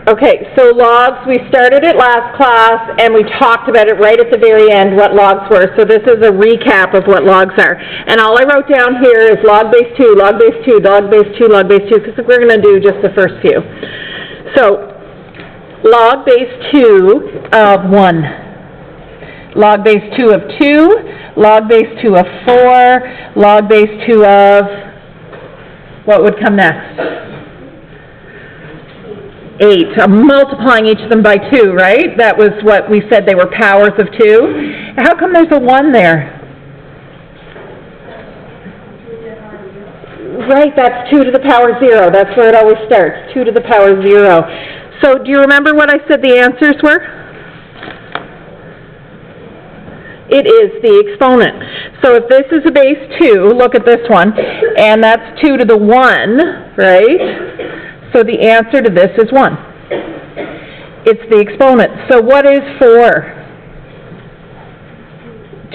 Okay, so logs, we started it last class, and we talked about it right at the very end, what logs were. So this is a recap of what logs are. And all I wrote down here is log base 2, log base 2, log base 2, log base 2, because we're going to do just the first few. So, log base 2 of 1. Log base 2 of 2, log base 2 of 4, log base 2 of, what would come next? 8. I'm multiplying each of them by 2, right? That was what we said they were powers of 2. How come there's a 1 there? Right, that's 2 to the power 0. That's where it always starts, 2 to the power 0. So do you remember what I said the answers were? It is the exponent. So if this is a base 2, look at this one, and that's 2 to the 1, right? So the answer to this is 1. It's the exponent. So what is 4?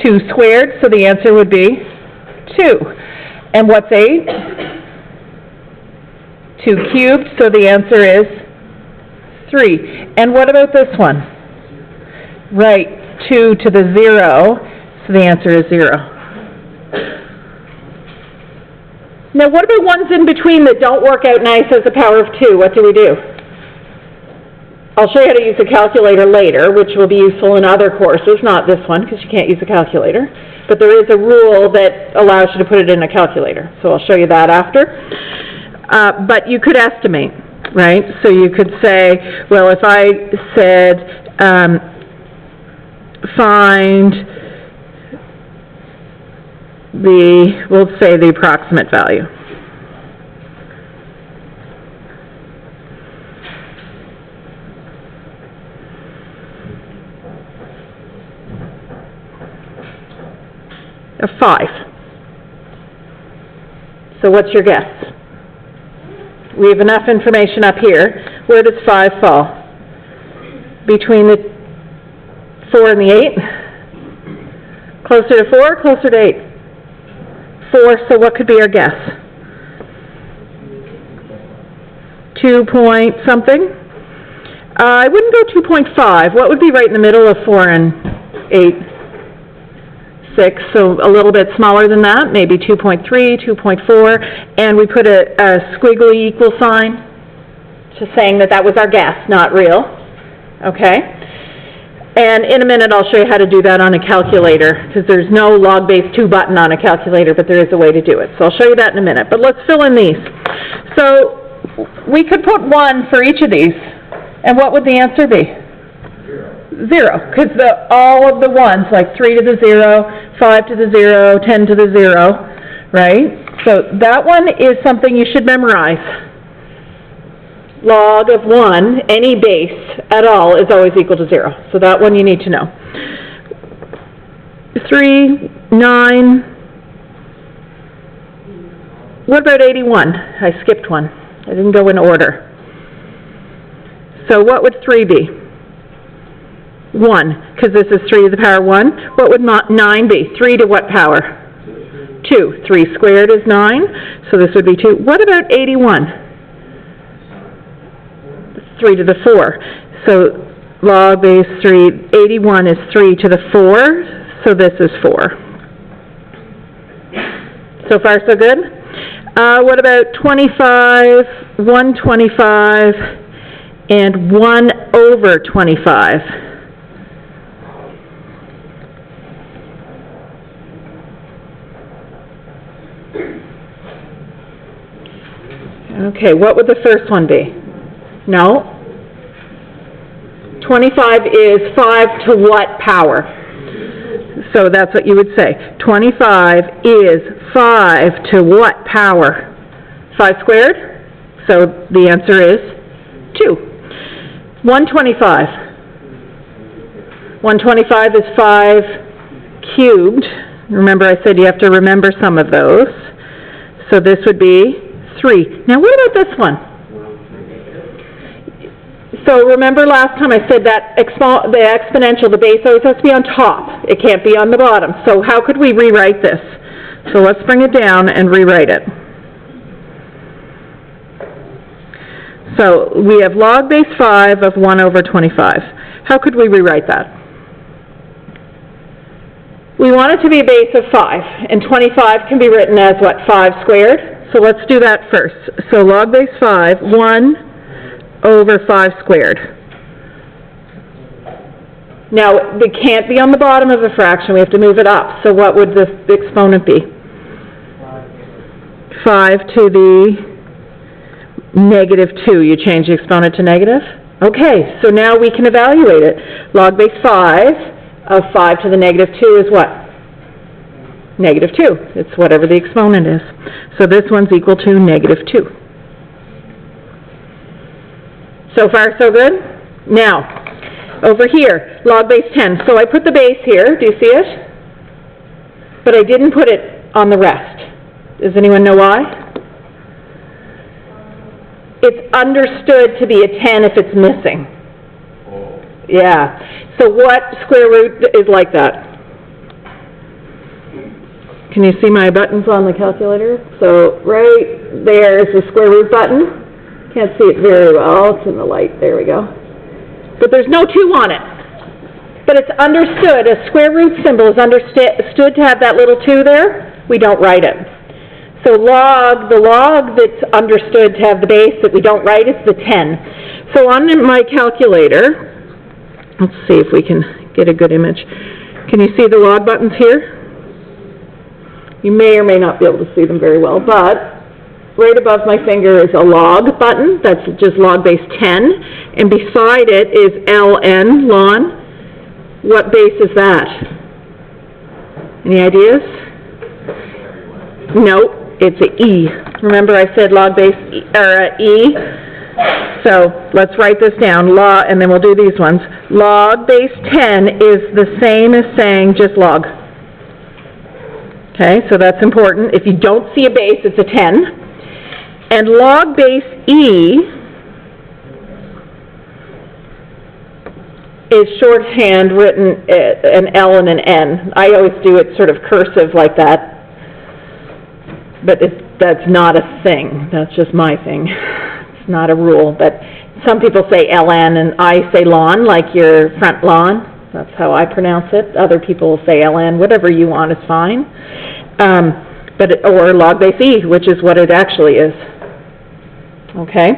2 squared, so the answer would be 2. And what's 8? 2 cubed, so the answer is 3. And what about this one? Right, 2 to the 0, so the answer is 0. Now, what about ones in between that don't work out nice as a power of 2? What do we do? I'll show you how to use a calculator later, which will be useful in other courses, not this one, because you can't use a calculator. But there is a rule that allows you to put it in a calculator, so I'll show you that after. But you could estimate, right? So you could say, well, if I said, find we'll say the approximate value. Of 5. So what's your guess? We have enough information up here. Where does 5 fall? Between the 4 and the 8? Closer to 4 or closer to 8? 4, so what could be our guess? 2 point something? I wouldn't go 2.5. What would be right in the middle of 4 and 8? 6, so a little bit smaller than that, maybe 2.3, 2.4, and we put a squiggly equal sign, just saying that that was our guess, not real. Okay? And in a minute I'll show you how to do that on a calculator, because there's no log base 2 button on a calculator, but there is a way to do it. So I'll show you that in a minute. But let's fill in these. So we could put 1 for each of these, and what would the answer be? 0, because all of the ones, like 3 to the 0, 5 to the 0, 10 to the 0, right? So that one is something you should memorize. Log of 1, any base at all, is always equal to 0. So that one you need to know. 3, 9. What about 81? I skipped one. I didn't go in order. So what would 3 be? 1, because this is 3 to the power 1. What would 9 be? 3 to what power? 2. 3 squared is 9, so this would be 2. What about 81? 3 to the 4. So log base 3, 81 is 3 to the 4, so this is 4. So far so good? What about 25, 125, and 1 over 25? Okay, what would the first one be? No? 25 is 5 to what power? So that's what you would say. 25 is 5 to what power? 5 squared? So the answer is 2. 125. 125 is 5 cubed. Remember I said you have to remember some of those. So this would be 3. Now what about this one? So remember last time I said that the exponential, the base always has to be on top. It can't be on the bottom. So how could we rewrite this? So let's bring it down and rewrite it. So we have log base 5 of 1 over 25. How could we rewrite that? We want it to be a base of 5, and 25 can be written as, what, 5 squared? So let's do that first. So log base 5, 1 over 5 squared. Now, it can't be on the bottom of a fraction. We have to move it up. So what would the exponent be? 5 to the negative 2. You change the exponent to negative? Okay, so now we can evaluate it. Log base 5 of 5 to the negative 2 is what? Negative 2. It's whatever the exponent is. So this one's equal to negative 2. So far, so good? Now, over here, log base 10. So I put the base here. Do you see it? But I didn't put it on the rest. Does anyone know why? It's understood to be a 10 if it's missing. Yeah. So what square root is like that? Can you see my buttons on the calculator? So right there is the square root button. Can't see it very well. It's in the light. There we go. But there's no 2 on it. But it's understood. A square root symbol is understood to have that little 2 there. We don't write it. So the log that's understood to have the base that we don't write is the 10. So on my calculator, let's see if we can get a good image. Can you see the log buttons here? You may or may not be able to see them very well, but right above my finger is a log button. That's just log base 10. And beside it is ln, ln. What base is that? Any ideas? No, it's an e. Remember I said log base e, e? So let's write this down, log, and then we'll do these ones. Log base 10 is the same as saying just log. Okay, so that's important. If you don't see a base, it's a 10. And log base e is shorthand written an L and an N. I always do it sort of cursive like that. But that's not a thing. That's just my thing. It's not a rule. But some people say LN, and I say lawn, like your front lawn. That's how I pronounce it. Other people will say LN. Whatever you want is fine. Or log base E, which is what it actually is. Okay?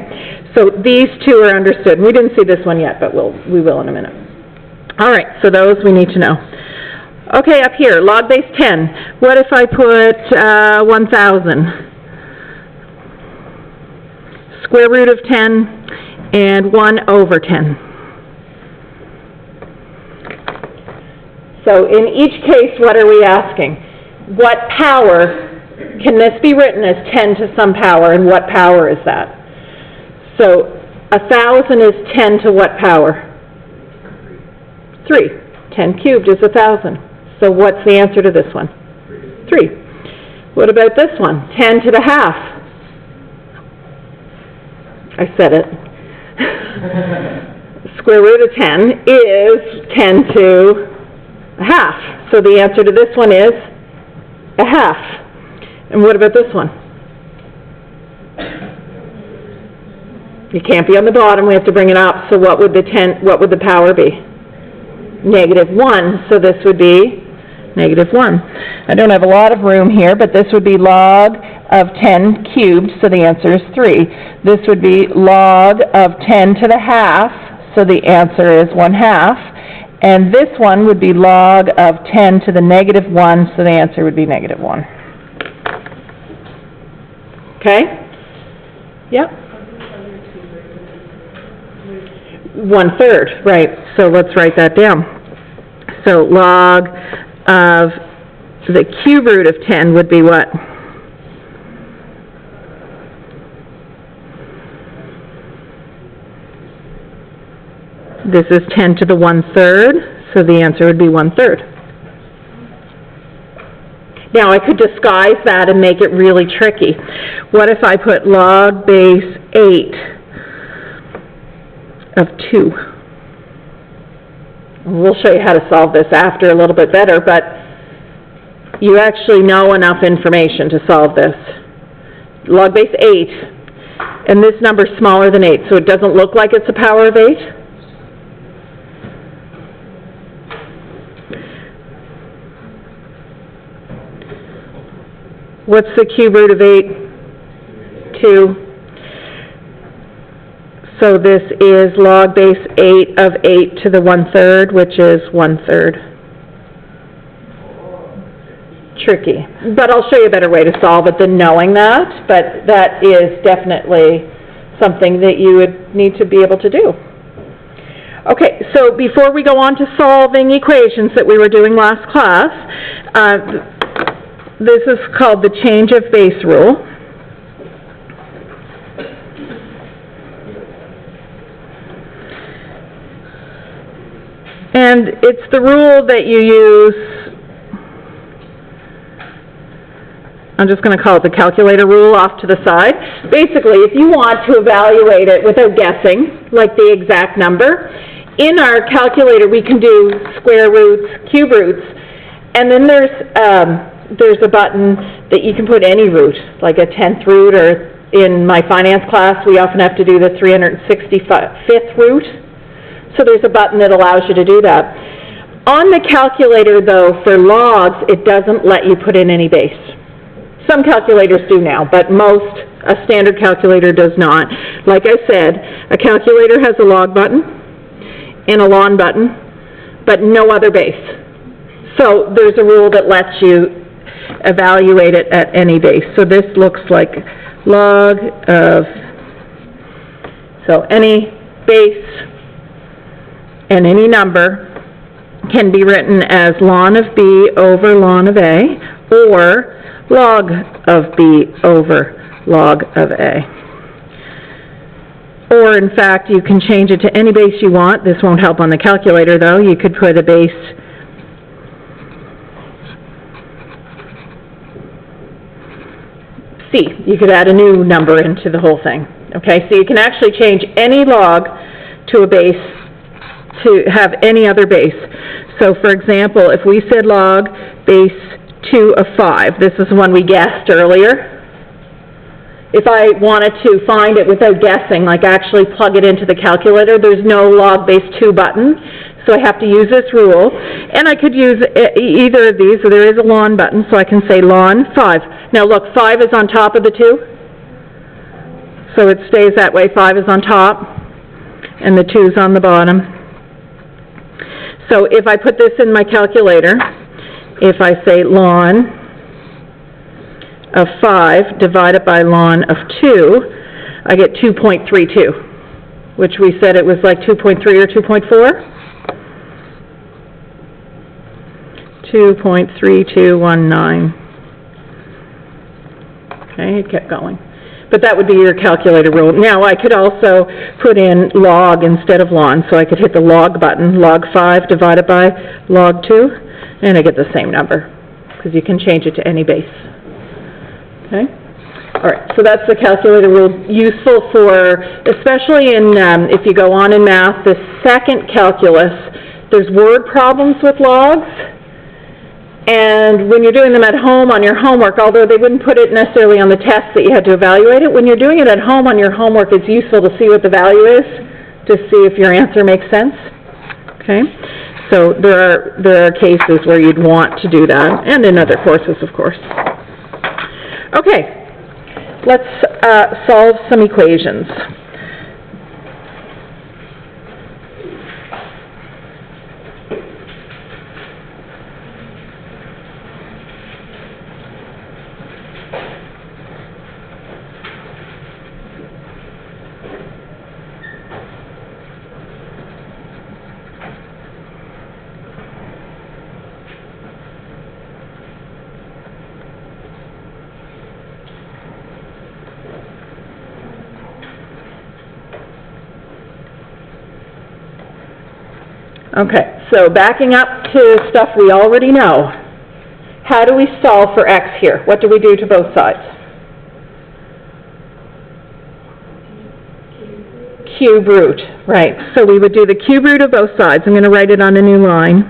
So these 2 are understood. We didn't see this one yet, but we will in a minute. All right, so those we need to know. Okay, up here, log base 10. What if I put 1,000? Square root of 10 and 1 over 10. So in each case, what are we asking? What power, can this be written as 10 to some power, and what power is that? So 1,000 is 10 to what power? 3. 10 cubed is 1,000. So what's the answer to this one? 3. What about this one? 10 to the half. I said it. Square root of 10 is 10 to a half. So the answer to this one is a half. And what about this one? You can't be on the bottom. We have to bring it up. So what would the power be? -1. So this would be -1. I don't have a lot of room here, but this would be log of 10 cubed, so the answer is 3. This would be log of 10 to the half, so the answer is 1/2. And this one would be log of 10 to the -1, so the answer would be -1. Okay? Yep. 1/3, right. So let's write that down. So log of the cube root of 10 would be what? This is 10 to the 1/3, so the answer would be 1/3. Now I could disguise that and make it really tricky. What if I put log base 8 of 2? We'll show you how to solve this after a little bit better, but you actually know enough information to solve this. Log base 8 And this number's smaller than 8, so it doesn't look like it's a power of 8. What's the cube root of 8? 2. So this is log base 8 of 8 to the 1/3, which is 1/3. Tricky. But I'll show you a better way to solve it than knowing that, but that is definitely something that you would need to be able to do. Okay, so before we go on to solving equations that we were doing last class, this is called the change of base rule. And it's the rule that you use, I'm just going to call it the calculator rule off to the side. Basically, if you want to evaluate it without guessing, like the exact number, in our calculator we can do square roots, cube roots, and then there's a button that you can put any root, like a 10th root, or in my finance class we often have to do the 365th root. So there's a button that allows you to do that. On the calculator, though, for logs, it doesn't let you put in any base. Some calculators do now, but a standard calculator does not. Like I said, a calculator has a log button and a ln button, but no other base. So there's a rule that lets you evaluate it at any base. So this looks like log of, so any base and any number can be written as ln of b over ln of a, or log of b over log of a. Or, in fact, you can change it to any base you want. This won't help on the calculator, though. You could put a base c. You could add a new number into the whole thing. Okay, so you can actually change any log to a base to have any other base. So, for example, if we said log base 2 of 5, this is the one we guessed earlier. If I wanted to find it without guessing, like actually plug it into the calculator, there's no log base 2 button, so I have to use this rule. And I could use either of these, so there is a ln button, so I can say ln 5. Now look, 5 is on top of the 2, so it stays that way. 5 is on top, and the 2 is on the bottom. So if I put this in my calculator, if I say ln of 5 divided by ln of 2, I get 2.32, which we said it was like 2.3 or 2.4? 2.3219. Okay, it kept going. But that would be your calculator rule. Now, I could also put in log instead of ln, so I could hit the log button, log 5 divided by log 2, and I get the same number, because you can change it to any base. Okay? All right, so that's the calculator rule, useful for, especially in, if you go on in math, the second calculus, there's word problems with logs. And when you're doing them at home on your homework, although they wouldn't put it necessarily on the test that you had to evaluate it, when you're doing it at home on your homework, it's useful to see what the value is, to see if your answer makes sense. Okay? So there are cases where you'd want to do that, and in other courses, of course. Okay, let's solve some equations. Okay, so backing up to stuff we already know. How do we solve for x here? What do we do to both sides? Cube root, right. So we would do the cube root of both sides. I'm going to write it on a new line.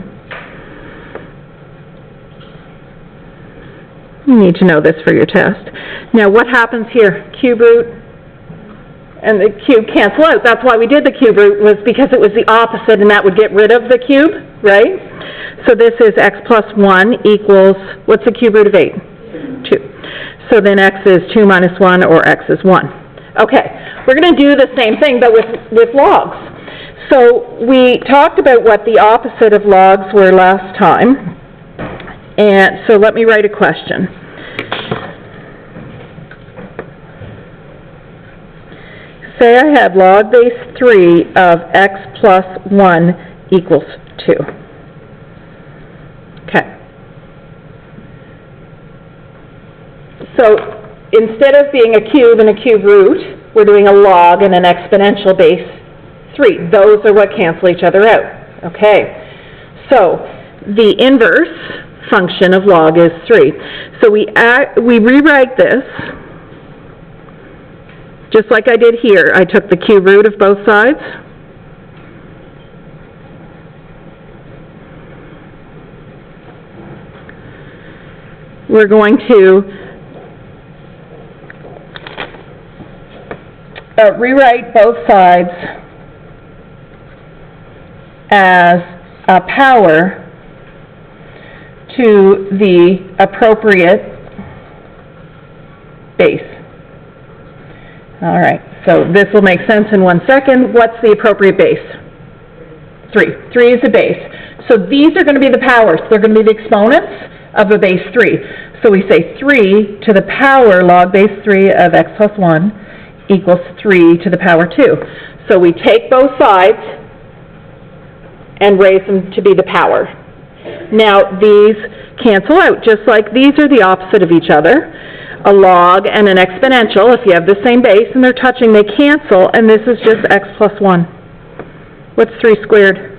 You need to know this for your test. Now what happens here? Cube root and the cube cancel out. That's why we did the cube root, was because it was the opposite, and that would get rid of the cube, right? So this is x plus 1 equals, what's the cube root of 8? 2. So then x is 2 minus 1, or x is 1. Okay, we're going to do the same thing, but with logs. So we talked about what the opposite of logs were last time, and so let me write a question. Say I have log base 3 of x plus 1 equals 2. Okay. So instead of being a cube and a cube root, we're doing a log and an exponential base 3. Those are what cancel each other out. Okay. So the inverse function of log is 3. So we rewrite this just like I did here. I took the cube root of both sides. We're going to rewrite both sides as a power to the appropriate base. All right, so this will make sense in 1 second. What's the appropriate base? 3. 3 is the base. So these are going to be the powers. They're going to be the exponents of a base 3. So we say 3 to the power log base 3 of x plus 1 equals 3 to the power 2. So we take both sides and raise them to be the power. Now these cancel out, just like these are the opposite of each other. A log and an exponential, if you have the same base and they're touching, they cancel, and this is just x plus 1. What's 3 squared?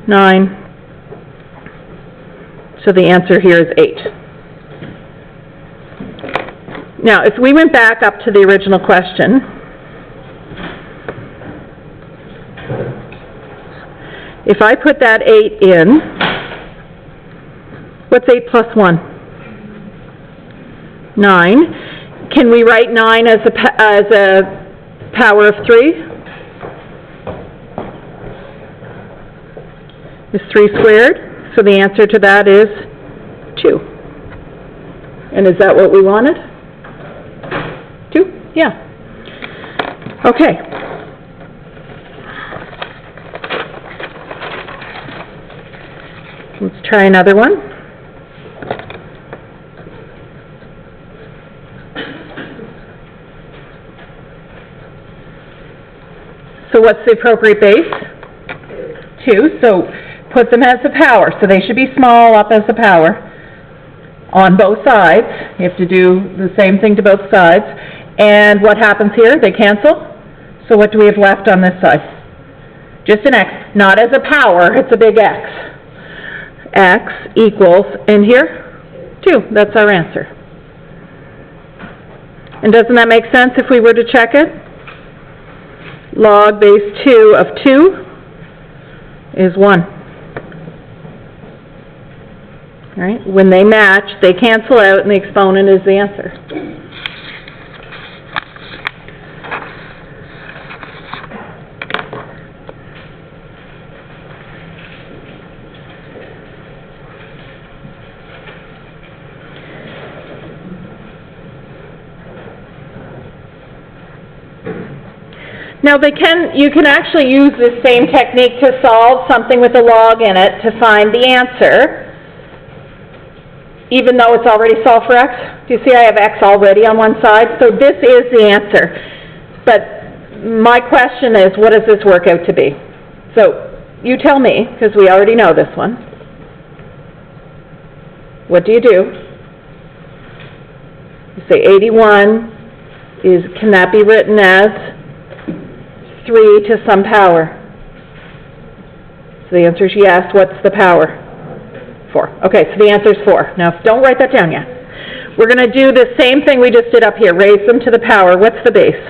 9. So the answer here is 8. Now, if we went back up to the original question, if I put that 8 in, what's 8 plus 1? 9. Can we write 9 as a power of 3? Is 3 squared? So the answer to that is 2. And is that what we wanted? 2? Yeah. Okay. Let's try another one. So what's the appropriate base? 2. So put them as a power. So they should be small up as a power on both sides. You have to do the same thing to both sides. And what happens here? They cancel. So what do we have left on this side? Just an x. Not as a power. It's a big x. X equals, in here, 2. That's our answer. And doesn't that make sense if we were to check it? Log base 2 of 2 is 1. All right? When they match, they cancel out, and the exponent is the answer. Now you can actually use this same technique to solve something with a log in it to find the answer, even though it's already solved for x. Do you see I have x already on one side? So this is the answer. But my question is, what does this work out to be? So you tell me, because we already know this one. What do? You say 81 can that be written as 3 to some power? So the answer is yes. What's the power? 4. Okay, so the answer is 4. Now, don't write that down yet. We're going to do the same thing we just did up here. Raise them to the power. What's the base?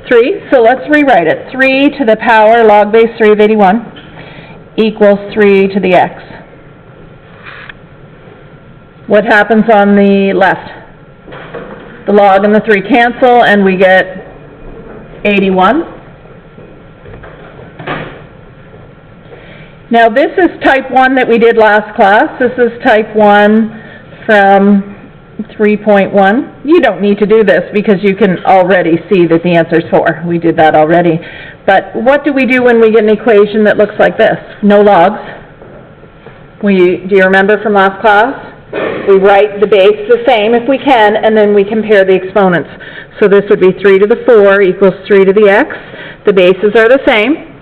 3. So let's rewrite it. 3 to the power log base 3 of 81 equals 3 to the x. What happens on the left? The log and the 3 cancel, and we get 81. Now this is type 1 that we did last class. This is type 1 from 3.1. You don't need to do this because you can already see that the answer is 4. We did that already. But what do we do when we get an equation that looks like this? No logs. Do you remember from last class? We write the base the same if we can, and then we compare the exponents. So this would be 3 to the 4 equals 3 to the x. The bases are the same.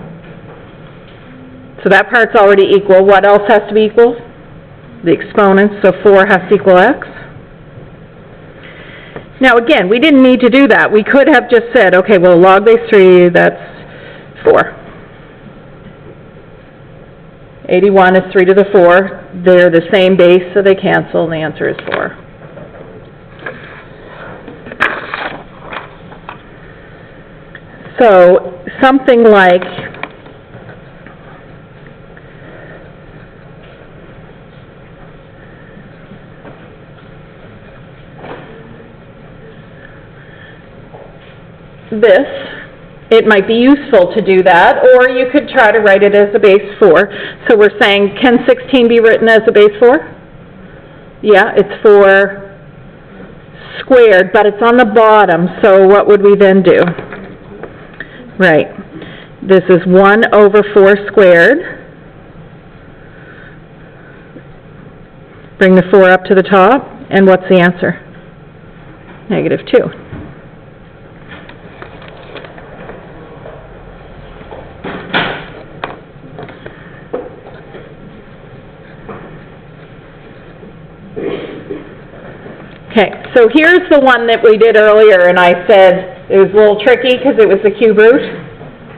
So that part's already equal. What else has to be equal? The exponents, so 4 has to equal x. Now again, we didn't need to do that. We could have just said, okay, well, log base 3, that's 4. 81 is 3 to the 4. They're the same base, so they cancel, and the answer is 4. So something like this, it might be useful to do that, or you could try to write it as a base 4. So we're saying, can 16 be written as a base 4? Yeah, it's 4 squared, but it's on the bottom, so what would we then do? Right, this is 1 over 4 squared. Bring the 4 up to the top, and what's the answer? -2. Okay, so here's the one that we did earlier, and I said it was a little tricky because it was the cube root,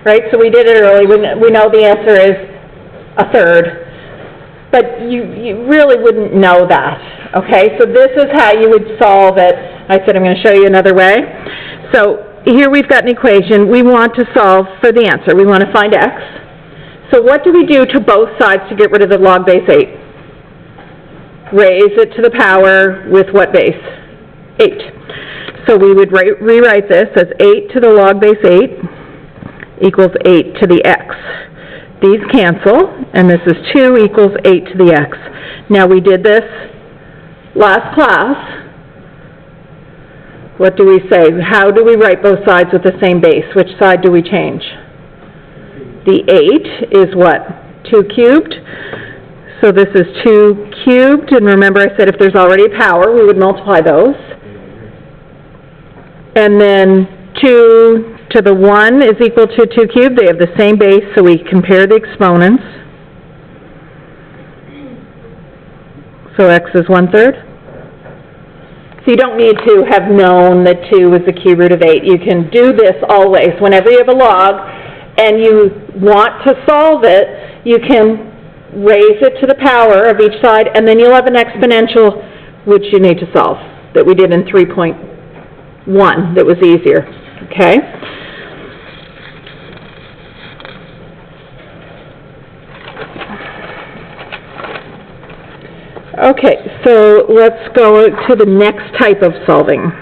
right? So we did it early. We know the answer is a third, but you really wouldn't know that, okay? So this is how you would solve it. I said I'm going to show you another way. So here we've got an equation. We want to solve for the answer. We want to find x. So what do we do to both sides to get rid of the log base 8? Raise it to the power with what base? 8. So we would rewrite this as 8 to the log base 8 equals 8 to the x. These cancel, and this is 2 equals 8 to the x. Now we did this last class. What do we say? How do we write both sides with the same base? Which side do we change? The 8 is what? 2 cubed. So this is 2 cubed, and remember I said if there's already a power, we would multiply those. And then 2 to the 1 is equal to 2 cubed. They have the same base, so we compare the exponents. So x is 1/3. So you don't need to have known that 2 is the cube root of 8. You can do this always. Whenever you have a log and you want to solve it, you can raise it to the power of each side, and then you'll have an exponential which you need to solve, that we did in 3.1 that was easier, okay? Okay, so let's go to the next type of solving.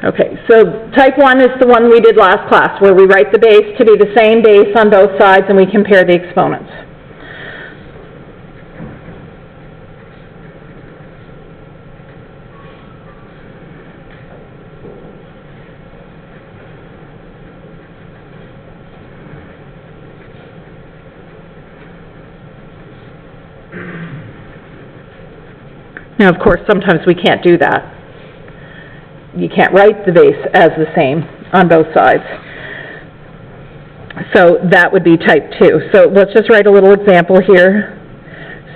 Okay, so type 1 is the one we did last class, where we write the base to be the same base on both sides and we compare the exponents. Now, of course, sometimes we can't do that. You can't write the base as the same on both sides. So that would be type 2. So let's just write a little example here.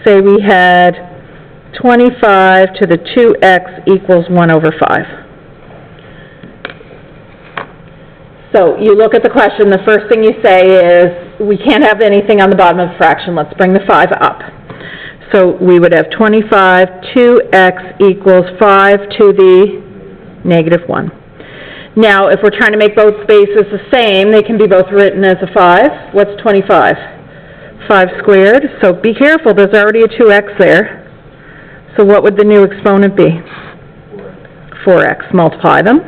Say we had 25 to the 2x equals 1 over 5. So you look at the question, the first thing you say is, we can't have anything on the bottom of the fraction, let's bring the 5 up. So we would have 25, 2x equals 5 to the negative 1. Now, if we're trying to make both bases the same, they can be both written as a 5. What's 25? 5 squared. So be careful, there's already a 2x there. So what would the new exponent be? 4x. Multiply them.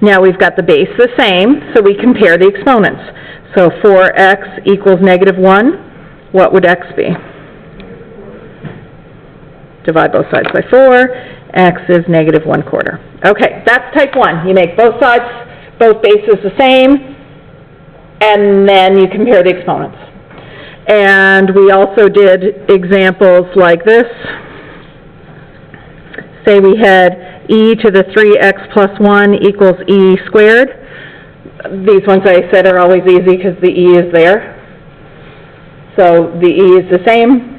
Now we've got the base the same, so we compare the exponents. So 4x equals negative 1. What would x be? Divide both sides by 4. X is negative 1/4. Okay, that's type 1. You make both sides, both bases the same, and then you compare the exponents. And we also did examples like this. Say we had e to the 3x plus 1 equals e squared. These ones I said are always easy because the e is there. So the e is the same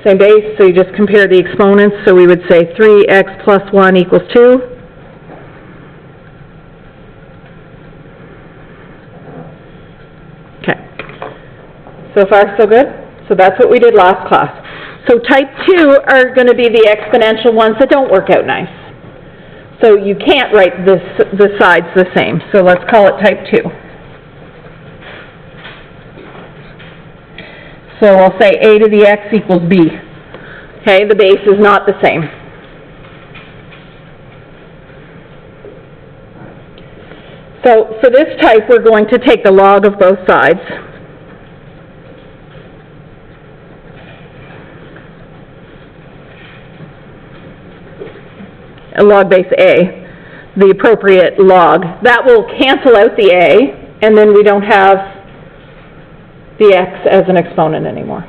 base, so you just compare the exponents. So we would say 3x plus 1 equals 2. Okay. So far, so good? So that's what we did last class. So type 2 are going to be the exponential ones that don't work out nice. So you can't write the sides the same. So let's call it type 2. So we'll say a to the x equals b. Okay, the base is not the same. So for this type, we're going to take the log of both sides. A log base a, the appropriate log. That will cancel out the a, and then we don't have the x as an exponent anymore.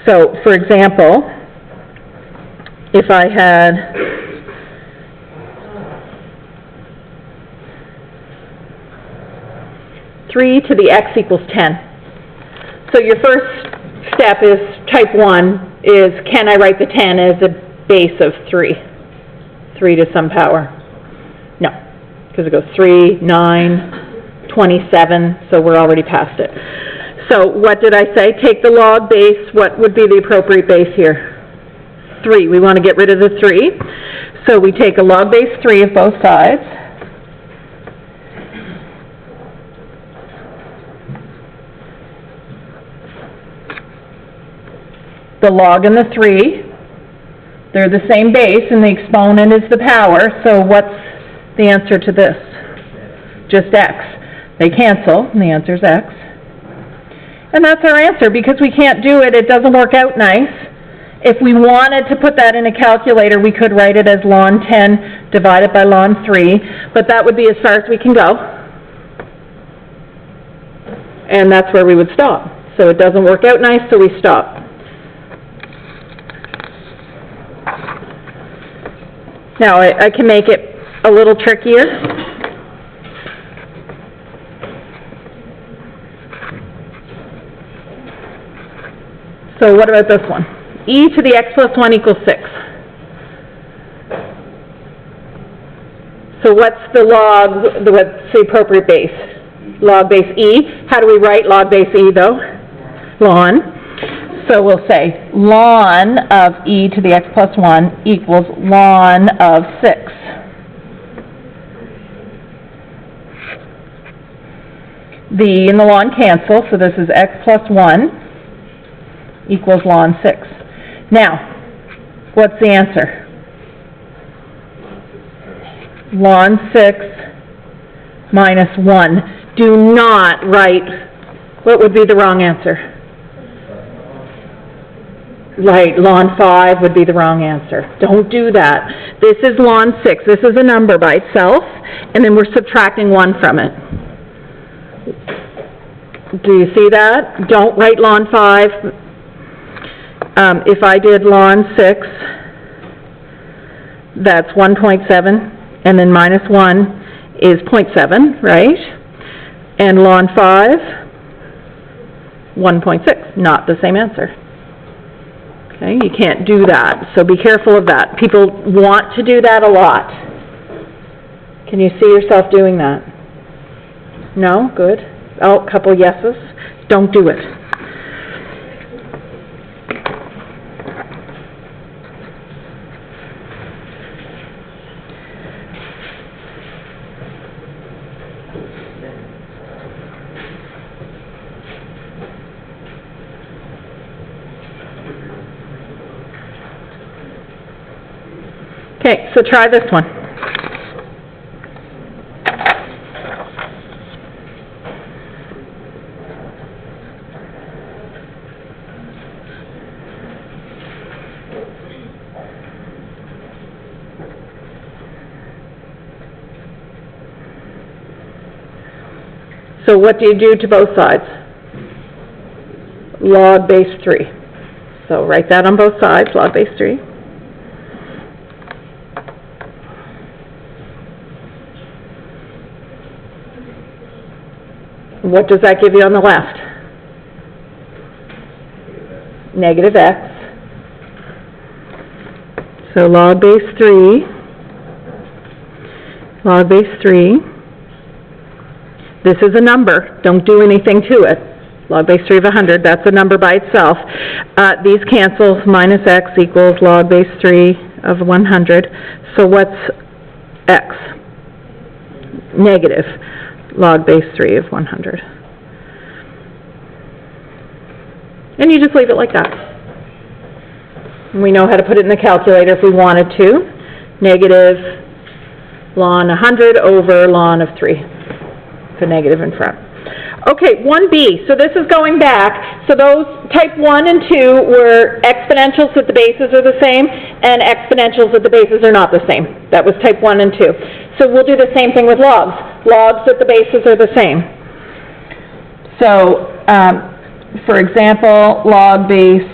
So, for example, if I had (3 to the x equals 10). So your first step is type 1 is, can I write the 10 as a base of 3? 3 to some power. No, because it goes 3, 9, 27, so we're already past it. So what did I say? Take the log base. What would be the appropriate base here? 3. We want to get rid of the 3. So we take a log base 3 of both sides. The log and the 3, they're the same base, and the exponent is the power, so what's the answer to this? Just x. They cancel, and the answer is x. And that's our answer. Because we can't do it, it doesn't work out nice. If we wanted to put that in a calculator, we could write it as ln 10 divided by ln 3, but that would be as far as we can go. And that's where we would stop. So it doesn't work out nice, so we stop. Now, I can make it a little trickier. So what about this one? E to the x plus 1 equals 6. So what's the log, what's the appropriate base? Log base e. How do we write log base e, though? Ln. So we'll say ln of e to the x plus 1 equals ln of 6. The e and the ln cancel, so this is x plus 1 equals ln 6. Now, what's the answer? Ln 6 minus 1. Do not write, what would be the wrong answer? Right, ln 5 would be the wrong answer. Don't do that. This is ln 6. This is a number by itself, and then we're subtracting 1 from it. Do you see that? Don't write ln 5. If I did ln 6, that's 1.7, and then minus 1 is 0.7, right? And ln 5, 1.6, not the same answer. Okay, you can't do that, so be careful of that. People want to do that a lot. Can you see yourself doing that? No? Good. Oh, a couple yeses. Don't do it. Okay, so try this one. So what do you do to both sides? Log base 3. So write that on both sides, log base 3. What does that give you on the left? Negative x. So log base 3. Log base 3. This is a number. Don't do anything to it. Log base 3 of 100, that's a number by itself. These cancel, minus x equals log base 3 of 100. So what's x? Negative log base 3 of 100. And you just leave it like that. We know how to put it in the calculator if we wanted to. Negative ln 100 over ln of 3. The negative in front. Okay, 1b. So this is going back. So those type 1 and 2 were exponentials that the bases are the same, and exponentials that the bases are not the same. That was type 1 and 2. So we'll do the same thing with logs. Logs that the bases are the same. So, for example, log base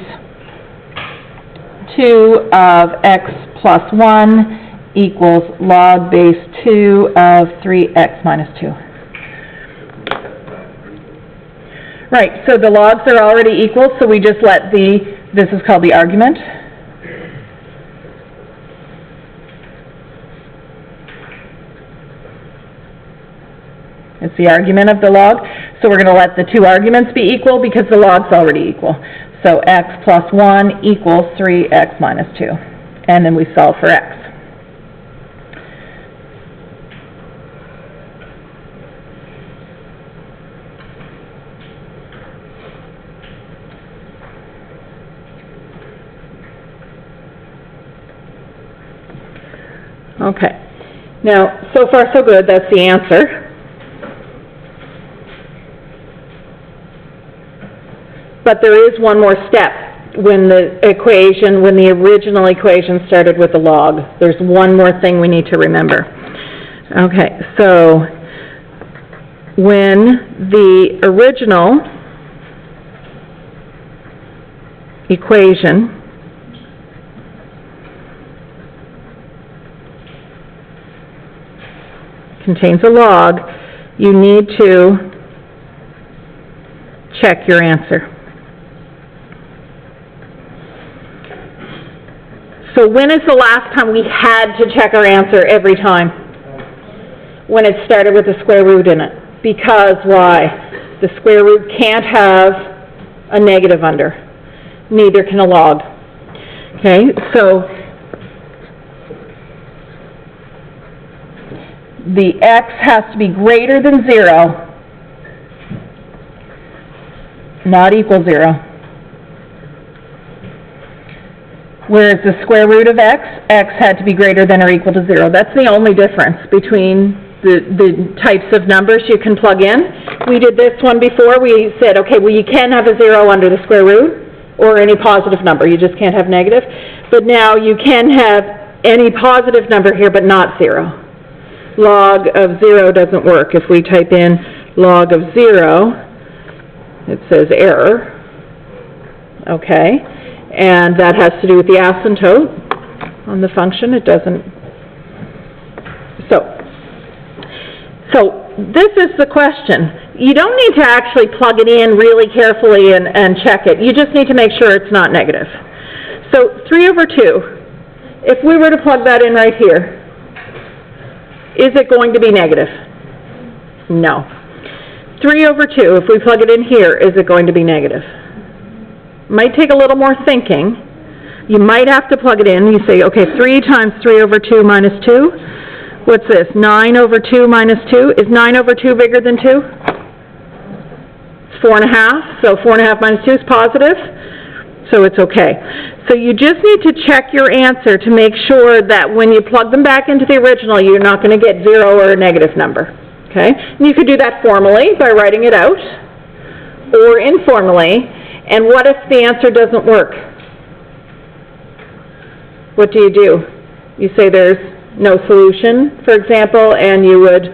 2 of x plus 1 equals log base 2 of 3x minus 2. Right, so the logs are already equal, so we just let this is called the argument. It's the argument of the log. So we're going to let the two arguments be equal because the log's already equal. So x plus 1 equals 3x minus 2. And then we solve for x. Okay, now so far so good, that's the answer. But there is one more step when the original equation started with the log. There's one more thing we need to remember. Okay, so when the original equation contains a log, you need to check your answer. So when is the last time we had to check our answer every time? When it started with a square root in it. Because why? The square root can't have a negative under. Neither can a log. Okay, so the x has to be greater than 0, not equal 0. Whereas the square root of x had to be greater than or equal to 0. That's the only difference between the types of numbers you can plug in. We did this one before. We said, okay, well, you can't have a 0 under the square root or any positive number. You just can't have negative. But now you can have any positive number here, but not 0. Log of 0 doesn't work. If we type in log of 0, it says error. Okay. And that has to do with the asymptote on the function. It doesn't. So this is the question. You don't need to actually plug it in really carefully and check it. You just need to make sure it's not negative. So 3 over 2, if we were to plug that in right here, is it going to be negative? No. 3 over 2, if we plug it in here, is it going to be negative? Might take a little more thinking. You might have to plug it in. You say, okay, 3 times 3 over 2 minus 2. What's this? 9 over 2 minus 2. Is 9 over 2 bigger than 2? It's 4.5. So 4.5 minus 2 is positive. So it's okay. So you just need to check your answer to make sure that when you plug them back into the original, you're not going to get 0 or a negative number. Okay? And you could do that formally by writing it out, or informally. And what if the answer doesn't work? What do? You say there's no solution, for example, and you would,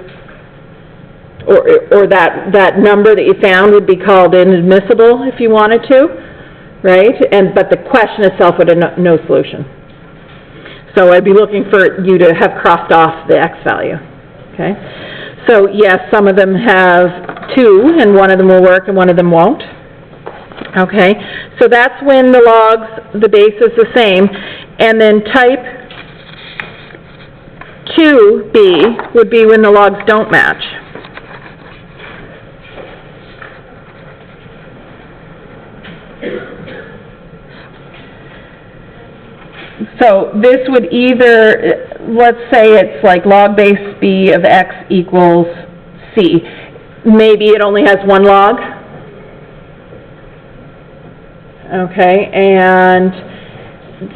or that number that you found would be called inadmissible if you wanted to, right? But the question itself would have no solution. So I'd be looking for you to have crossed off the x value, okay? So yes, some of them have 2, and one of them will work and one of them won't. Okay, so that's when the base is the same, and then type 2b would be when the logs don't match. So this would either, let's say it's like log base b of x equals c. Maybe it only has one log. Okay, and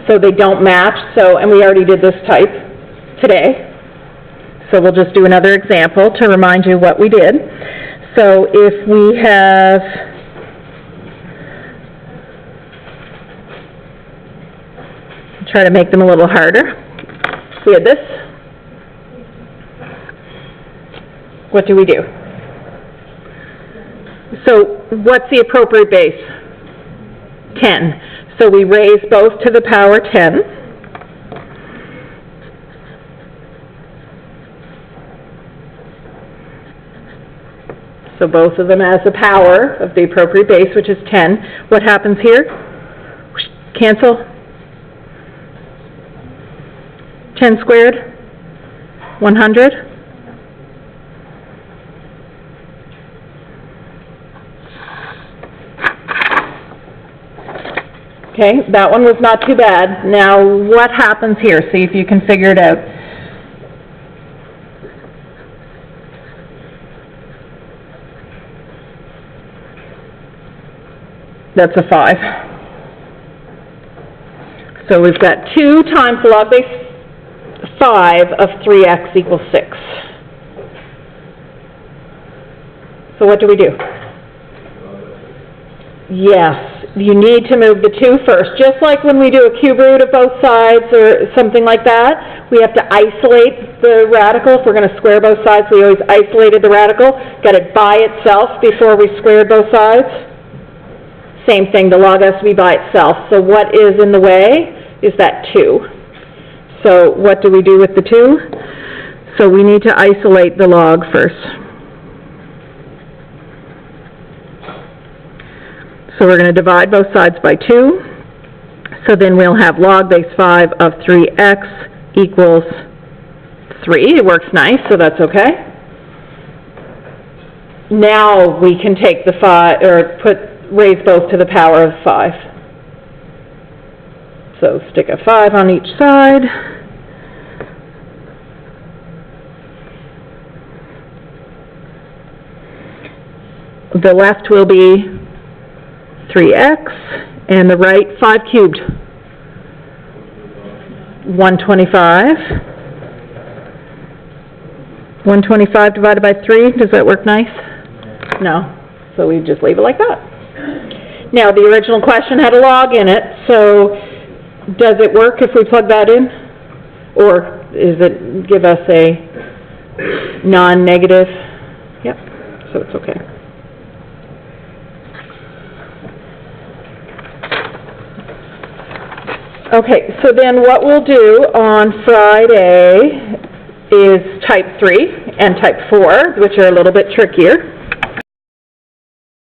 so they don't match, and we already did this type today. So we'll just do another example to remind you what we did. So if we have try to make them a little harder. We had this. What do we do? So what's the appropriate base? 10. So we raise both to the power 10. So both of them as the power of the appropriate base, which is 10. What happens here? Cancel. 10 squared? 100? Okay, that one was not too bad. Now, what happens here? See if you can figure it out. That's a 5. So we've got 2 times the log base 5 of 3x equals 6. So what do we do? Yes. You need to move the 2 first. Just like when we do a cube root of both sides or something like that, we have to isolate the radical. If we're going to square both sides, we always isolated the radical, got it by itself before we squared both sides. Same thing, the log has to be by itself. So what is in the way is that 2. So what do we do with the 2? So we need to isolate the log first. So we're going to divide both sides by 2. So then we'll have log base 5 of 3x equals 3. It works nice, so that's okay. Now we can take the 5, or raise both to the power of 5. So stick a 5 on each side. The left will be 3x, and the right 5 cubed. 125. 125 divided by 3, does that work nice? No. So we just leave it like that. Now the original question had a log in it, so does it work if we plug that in? Or does it give us a non-negative? Yep, so it's okay. Okay, so then what we'll do on Friday is type 3 and type 4, which are a little bit trickier.